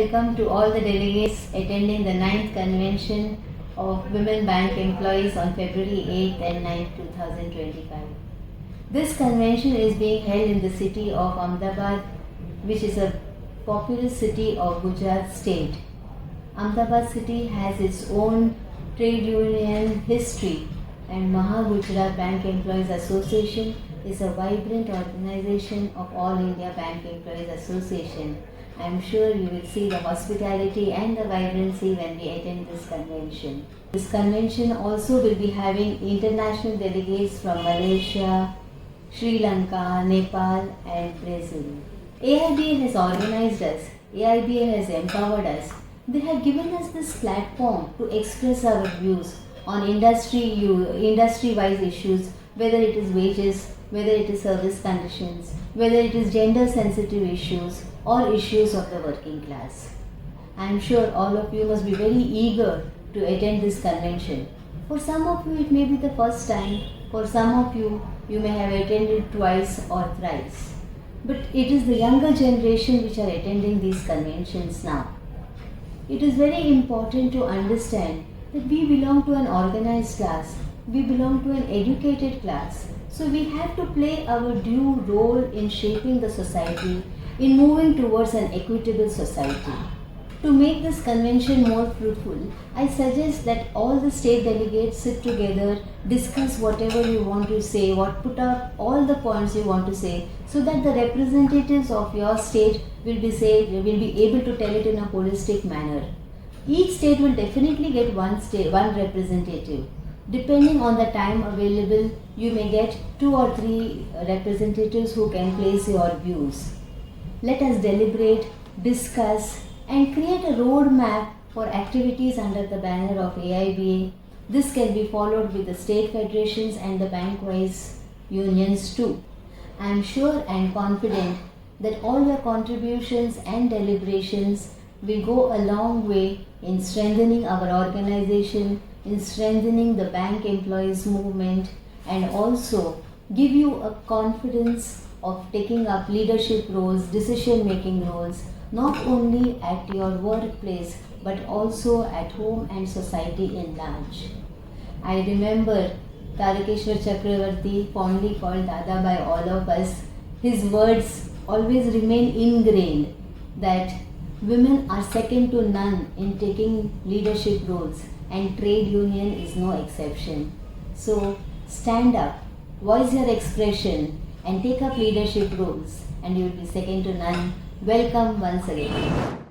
welcome to all the delegates attending the 9th Convention of Women Bank Employees on February 8th and 9th, 2025. This convention is being held in the city of Ahmedabad, which is a populous city of Gujarat state. Ahmedabad city has its own trade union history, and Maha Gujarat Bank Employees Association is a vibrant organization of All India Bank Employees Association. I am sure you will see the hospitality and the vibrancy when we attend this convention. This convention also will be having international delegates from Malaysia, Sri Lanka, Nepal and Brazil. AIBA has organized us, AIBA has empowered us. They have given us this platform to express our views on industry-wise issues, whether it is wages, whether it is service conditions, whether it is gender-sensitive issues or issues of the working class. I am sure all of you must be very eager to attend this convention. For some of you it may be the first time, for some of you, you may have attended twice or thrice. But it is the younger generation which are attending these conventions now. It is very important to understand that we belong to an organized class, we belong to an educated class. So we have to play our due role in shaping the society, in moving towards an equitable society. To make this convention more fruitful, I suggest that all the state delegates sit together, discuss whatever you want to say, put up all the points you want to say, so that the representatives of your state will be able to tell it in a holistic manner. Each state will definitely get one representative. Depending on the time available, you may get 2 or 3 representatives who can place your views. Let us deliberate, discuss and create a roadmap for activities under the banner of AIBA. This can be followed with the state federations and the bank-wise unions too. I am sure and confident that all your contributions and deliberations will go a long way in strengthening our organization, in strengthening the bank employees movement, and also give you a confidence of taking up leadership roles, decision-making roles, not only at your workplace but also at home and society in large. I remember Tarakeshwar Chakravarti, fondly called Dada by all of us. His words always remain ingrained that women are second to none in taking leadership roles, and trade union is no exception. So stand up, voice your expression and take up leadership roles, and you will be second to none. Welcome once again.